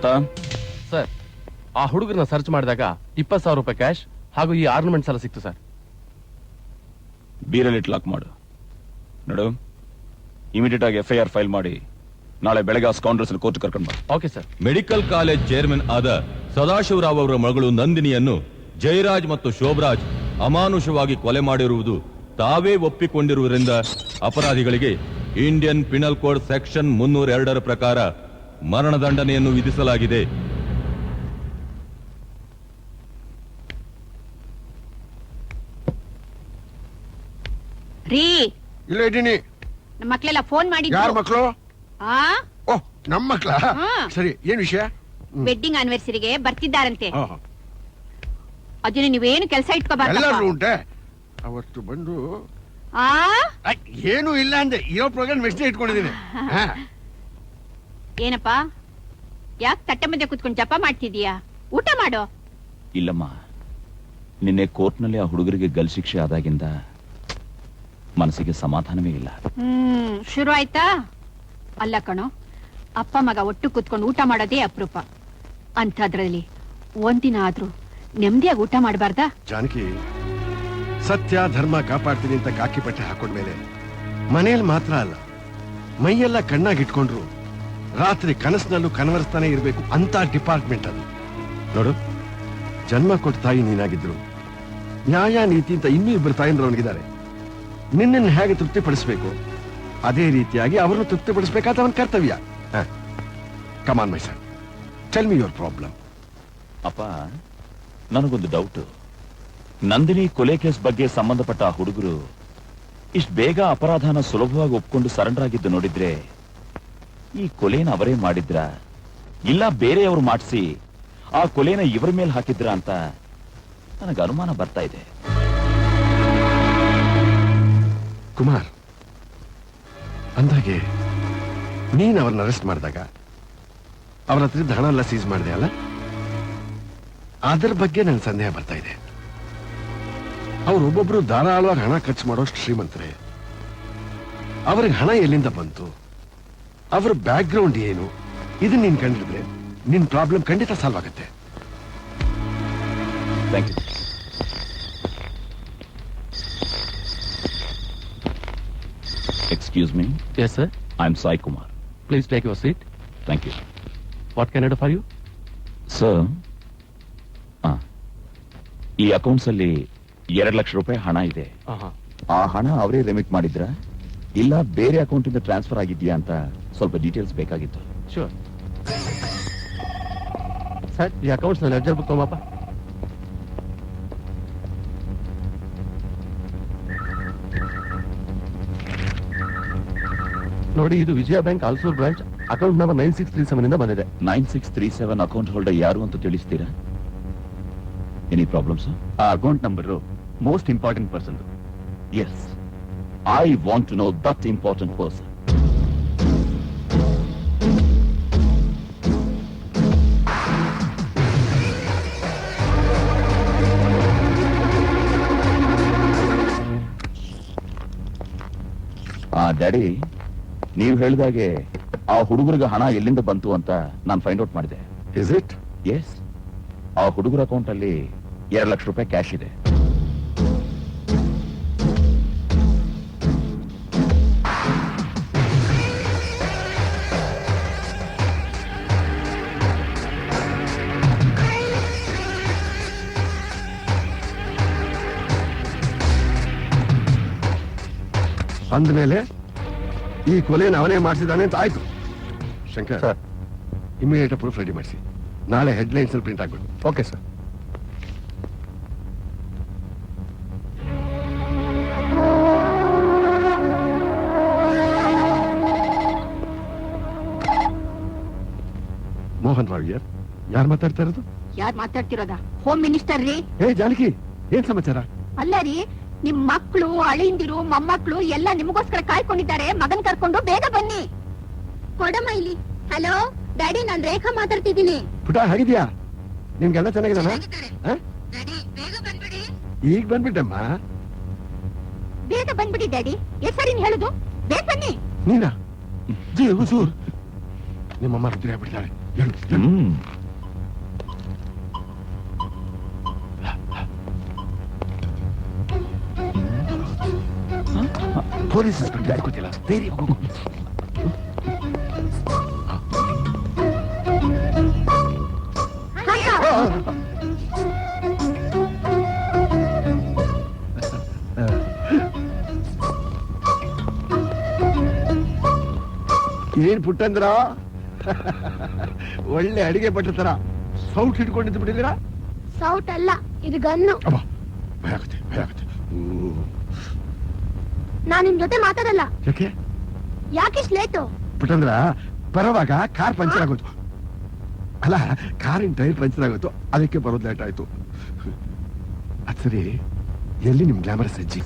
Lata sir, ಆ ಹುಡುಗರನ್ನ search ಮಾಡಿದಾಗ 20,000 ರೂಪಾಯಿ ಕ್ಯಾಶ್ ಹಾಗೂ ಈ ಆರ್ನಮೆಂಟ್ಸ್ ಎಲ್ಲ ಸಿಕ್ತು ಸರ್. ಬೀರಲ್ಲಿ ಲಾಕ್ ಮಾಡು. ನೋಡು, ಇಮಿಡಿಯೇಟ್ ಆಗಿ FIR ಫೈಲ್ ಮಾಡಿ ನಾಳೆ ಬೆಳಗ್ಗೆ ಆ ಸ್ಕೌಂಡ್ರಸ್ ಕೋರ್ಟ್ ಕರ್ಕೊಂಡು ಬಾ. Okay sir. Medical college chairman ಆದ ಸದಾಶಿವರಾವ್ ಅವರ ಮಗಳು ನಂದಿನಿಯನ್ನು ಜಯರಾಜ್ ಮತ್ತು ಶೋಭರಾಜ್ ಅಮಾನುಷವಾಗಿ ಕೊಲೆ ಮಾಡಿರುವುದು ತಾವೇ ಒಪ್ಪಿಕೊಂಡಿರುವುದರಿಂದ ಅಪರಾಧಿಗಳಿಗೆ ಇಂಡಿಯನ್ ಪಿನಲ್ ಕೋಡ್ ಸೆಕ್ಷನ್ 302 ಪ್ರಕಾರ ಮರಣದಂಡನೆಯನ್ನು ವಿಧಿಸಲಾಗಿದೆ. ರೀ, ಇಲ್ಲ ಇದ್ದೀನಿ. ನಮ್ಮ ಮಕ್ಳೆಲ್ಲ ಫೋನ್ ಮಾಡಿದ್ರು. ಯಾರ ಮಕ್ಕಳು? ಆ ಓಹ್, ನಮ್ಮ ಮಕ್ಕಳ. ಸರಿ, ಏನ್ ವಿಷಯ? ವೆಡ್ಡಿಂಗ್ ಆನಿವರ್ಸರಿಗೆ ಬರ್ತಿದ್ದಾರಂತೆ. ಆಹಾ. ಅದನ್ನ ನೀವೇನು ಕೆಲಸ ಇಟ್ಕೋಬಾರ್ದು. ಎಲ್ಲರೂ ಉಂಟೆ ಅವತ್ತು ಬಂದು. ಆ ಏನು ಇಲ್ಲ ಅಂದೆ, ಇರೋ ಪ್ರೋಗ್ರಾಮ್ ವೆಸ್ಟೇ ಇಟ್ಕೊಂಡಿದ್ದೀನಿ. ಏನಪ್ಪ, ಯಾಕೆ ತಟ್ಟೆ ಮುಂದೆ ಕುತ್ಕೊಂಡು ಜಪ ಮಾಡ್ತಿದೀಯಾ? ಊಟ ಮಾಡೋ. ಇಲ್ಲಮ್ಮ, ನಿನ್ನೆ ಕೋರ್ಟ್ನಲ್ಲಿ ಆ ಹುಡುಗರಿಗೆ ಗಲ್ ಶಿಕ್ಷೆ ಆದಾಗಿಂದ ಮನಸ್ಸಿಗೆ ಸಮಾಧಾನವೇ ಇಲ್ಲ. ಶುರು ಆಯ್ತಾ? ಅಲ್ಲ ಕಣೋ, ಅಪ್ಪ ಮಗ ಒಟ್ಟು ಕುತ್ಕೊಂಡು ಊಟ ಮಾಡೋದೇ ಅಪರೂಪ. ಅಂಥದ್ರಲ್ಲಿ ಒಂದಿನ ಆದ್ರೂ ನೆಮ್ಮದಿಯಾಗಿ ಊಟ ಮಾಡಬಾರ್ದಾ? ಜಾನಕಿ, ಸತ್ಯ ಧರ್ಮ ಕಾಪಾಡ್ತೀನಿ ಅಂತ ಕಾಕಿ ಬಟ್ಟೆ ಹಾಕೊಂಡ್ಮೇಲೆ ಮನೆಯಲ್ಲಿ ಮಾತ್ರ ಅಲ್ಲ, ಮೈಯೆಲ್ಲ ಕಣ್ಣಾಗಿಟ್ಕೊಂಡ್ರು ರಾತ್ರಿ ಕನಸಿನಲ್ಲೂ ಕನವರಿಸ್ತಾನೆ ಇರಬೇಕು ಅಂತ ಡಿಪಾರ್ಟ್ಮೆಂಟ್ ಅದು. ನೋಡು, ಜನ್ಮ ಕೊಟ್ಟ ತಾಯಿ ನೀನಾಗಿದ್ರು, ನ್ಯಾಯ ನೀತಿ ಅಂತ ಇನ್ನೂ ಇಬ್ಬರು ತಾಯಂದ್ರವನಿಗಿದ್ದಾರೆ. ನಿನ್ನನ್ನು ಹೇಗೆ ತೃಪ್ತಿಪಡಿಸಬೇಕು ಅದೇ ರೀತಿಯಾಗಿ ಅವರನ್ನು ತೃಪ್ತಿಪಡಿಸಬೇಕಾದ ಅವನ ಕರ್ತವ್ಯ. ಕಮಾನ್ ಮೈ ಸನ್, ಟೆಲ್ ಮಿ ಯುವರ್ ಪ್ರಾಬ್ಲಮ್. ಅಪ್ಪ, ನನಗೊಂದು ಡೌಟ್. ನಂದಿನಿ ಕೊಲೆ ಕೇಸ್ ಬಗ್ಗೆ ಸಂಬಂಧಪಟ್ಟ ಆ ಹುಡುಗರು ಇಷ್ಟು ಬೇಗ ಅಪರಾಧನ ಸುಲಭವಾಗಿ ಒಪ್ಕೊಂಡು ಸರೆಂಡರ್ ಆಗಿದ್ದು ನೋಡಿದ್ರೆ ಈ ಕೊಲೆನ ಅವರೇ ಮಾಡಿದ್ರ ಇಲ್ಲ ಬೇರೆಯವರು ಮಾಡಿಸಿ ಆ ಕೊಲೆನ ಇವರ ಮೇಲೆ ಹಾಕಿದ್ರ ಅಂತ ನನಗೆ ಅನುಮಾನ ಬರ್ತಾ ಇದೆ. ಕುಮಾರ್, ಅಂದಾಗೆ ನೀನ್ ಅವ್ರನ್ನ ಅರೆಸ್ಟ್ ಮಾಡಿದಾಗ ಅವರ ಹತ್ರ ಹಣ ಎಲ್ಲ ಸೀಸ್ ಮಾಡಿದೆ ಅಲ್ಲ, ಅದರ ಬಗ್ಗೆ ನನ್ ಸಂದೇಹ ಬರ್ತಾ ಇದೆ. ಅವರೊಬ್ಬೊಬ್ರು ಧಾರಾಳವಾಗಿ ಹಣ ಖರ್ಚು ಮಾಡೋಷ್ಟು ಶ್ರೀಮಂತರೇ. ಅವ್ರಿಗೆ ಹಣ ಎಲ್ಲಿಂದ ಬಂತು, ಅವರ ಬ್ಯಾಕ್ ಗ್ರೌಂಡ್ ಏನು, ಇದನ್ನ ನೀನ್ ಕಂಡಿದ್ರೆ ನಿನ್ ಪ್ರಾಬ್ಲಮ್ ಖಂಡಿತ ಸಾಲ್ವ್ ಆಗುತ್ತೆ. Thank you. Excuse me. Yes, sir. I'm Sai Kumar. Please take your seat. Thank you. What can I do for you? Sir, ಈ ಅಕೌಂಟ್ಸ್ ಅಲ್ಲಿ 2 ಲಕ್ಷ ರೂಪಾಯಿ ಹಣ ಇದೆ. ಆ ಹಣ ಅವರೇ ರೆಮಿಟ್ ಮಾಡಿದ್ರ ಇಲ್ಲ ಬೇರೆ ಅಕೌಂಟ್ ಇಂದ ಟ್ರಾನ್ಸ್ಫರ್ ಆಗಿದ್ಯಾ ಅಂತ ಸ್ವಲ್ಪ ಡೀಟೇಲ್ಸ್ ಬೇಕಾಗಿತ್ತು. Sure. Sir, ಈ ಅಕೌಂಟ್ಸ್ ನ ಲೆಡ್ಜರ್ ಬುಕ್ ತಗೊಂಬಪ್ಪ. ನೋಡಿ, ಇದು Vijaya bank Ulsoor branch account number 9637 ಇಂದ ಬಂದಿದೆ. 9637 ಅಕೌಂಟ್ ಹೋಲ್ಡರ್ ಯಾರು ಅಂತ ತಿಳಿಸ್ತೀರಾ? Any problems? ಆ account number most important person. Yes, I want to know that important person. Daddy, ನೀವು ಹೇಳಿದಾಗೆ ಆ ಹುಡುಗರಿಗೆ ಹಣ ಎಲ್ಲಿಂದ ಬಂತು ಅಂತ ನಾನು ಫೈಂಡ್ ಔಟ್ ಮಾಡಿದೆ. Is it? ಎಸ್, ಆ ಹುಡುಗರ ಅಕೌಂಟ್ ಅಲ್ಲಿ 2 ಲಕ್ಷ ರೂಪಾಯಿ ಕ್ಯಾಶ್ ಇದೆ. ಅಂದ್ಮೇಲೆ ಈ ಕೊಲೆಯನ್ನು ಅವನೇ ಮಾಡಿಸಿದಾನೆ ಅಂತ ಆಯ್ತು. Shankar sir, immediate proof ready ಮಾಡಿಸಿ, ನಾಳೆ ಹೆಡ್ಲೈನ್ಸ್ ಅಲ್ಲಿ ಪ್ರಿಂಟ್ ಆಗ್ಬೇಕು. Okay sir. ಮೋಹನ್ ರಾವ್ ಯಾರು ಮಾತಾಡ್ತಾ ಇರೋದು? ಯಾರ್ ಮಾತಾಡ್ತಿರೋದಾ? ಹೋಮ್ ಮಿನಿಸ್ಟರ್ ರೀ. ಏ ಜಾನಕಿ, ಏನ್ ಸಮಾಚಾರ? ಅಲ್ಲ ರೀ, ನಿಮ್ ಮಕ್ಳು, ಅಳಿಂದಿರು, ಮೊಮ್ಮಕ್ಳು ಎಲ್ಲ ನಿಮಗೋಸ್ಕರ ಕಾಯ್ಕೊಂಡಿದ್ದಾರೆ. ಮಗನ್ ಕರ್ಕೊಂಡು ಬೇಗ ಬನ್ನಿ. ಕೊಡಮ್ಮ ಇಲ್ಲಿ. ಹಲೋ ಡ್ಯಾಡಿ, ನಾನ್ ರೇಖಾ ಮಾತಾಡ್ತಿದ್ದೀನಿ. ಪುಟ, ಹೇಗಿದ್ಯಾ? ನಿಮ್ಗೆಲ್ಲ ಚೆನ್ನಾಗಿದಾನ? ಈಗ ಬಂದ್ಬಿಟ್ಟಮ್ಮ. ಬೇಗ ಬಂದ್ಬಿಡಿ ಡ್ಯಾಡಿ. ಎಷ್ಟ್ ಸರಿ ಹೇಳುದು? ಬೇಗ ಬನ್ನಿ. ನೀನಾ? ಜೀ ಹುಸೂರ್, ನಿಮ್ಮಮ್ಮ ರುದ್ರಿ ಆಗ್ಬಿಡ್ತಾಳೆ. ಹ್ಮ್ ಪೊಲೀಸ್ ಇನ್ಸ್ಪೆಕ್ಟರ್ ಯಾರು ಗೊತ್ತಿಲ್ಲ ಧೈರ್ಯ ಹೋಗು. ಏನ್ ಪುಟ್ಟಂದ್ರ ಒಳ್ಳೆ ಅಡಿಗೆ ಭಟ್ರ ತರ ಸೌಟ್ ಹಿಡ್ಕೊಂಡಿದ್ದು ಬಿಟ್ಟಿದ್ದೀರಾ? ಸೌಟ್ ಅಲ್ಲ, ಇದು ಗನ್ನು. ಅಬ್ಬಾ ಭಯ ಆಗುತ್ತೆ ಭಯ ಆಗುತ್ತೆ. ನಾನ್ ನಿಮ್ ಜೊತೆ ಮಾತಾಡಲ್ಲ. ಯಾಕೆ ಯಾಕಿಷ್ಟು ಲೇಟು? ಪುಟ್ಟಂದ್ರ ಬರೋವಾಗ ಕಾರ್ ಪಂಚರ್ ಆಗೋಯ್ತು. ಅಲ್ಲ, ಕಾರಿನ ಟೈರ್ ಪಂಚರ್ ಆಗೋಯ್ತು, ಅದಕ್ಕೆ ಬರೋದು ಲೇಟ್ ಆಯ್ತು. ಅದ್ ಸರಿ, ಎಲ್ಲಿ ನಿಮ್ ಗ್ಲಾಮರಸ್ ಅಜ್ಜಿ?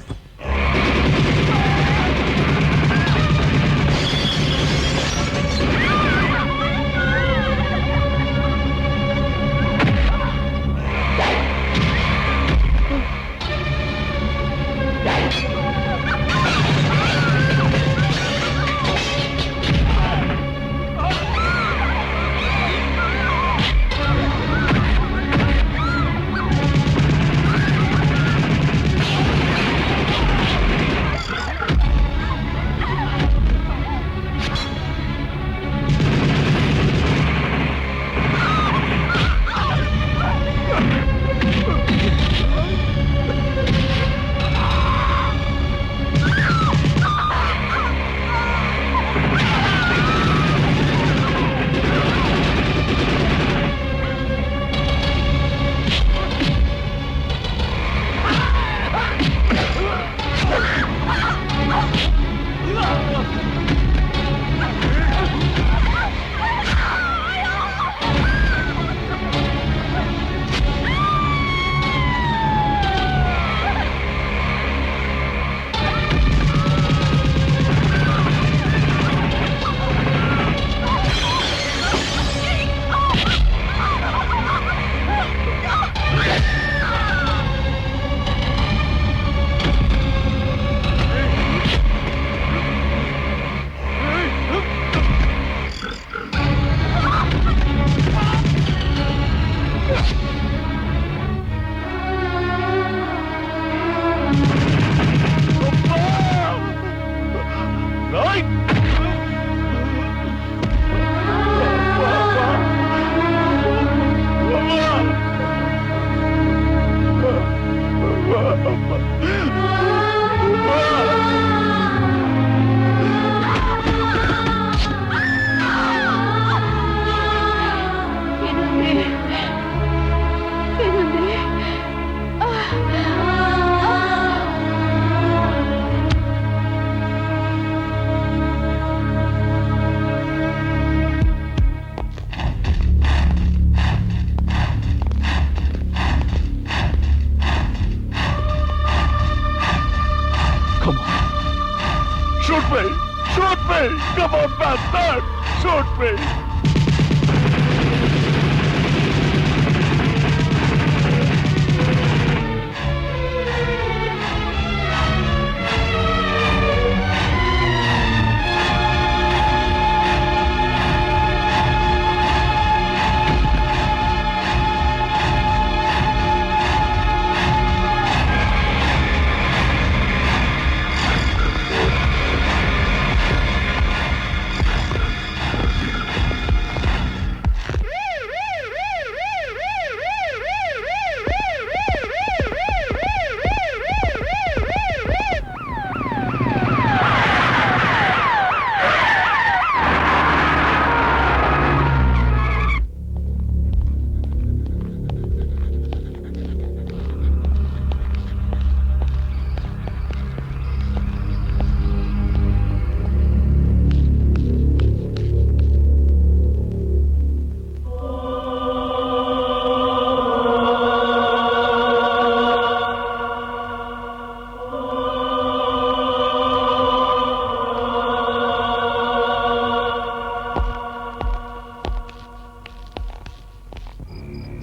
Come on, bastard! Shoot me!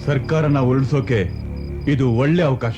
ಸರ್ಕಾರನ ಉರುಳಿಸೋಕೆ ಇದು ಒಳ್ಳೆ ಅವಕಾಶ.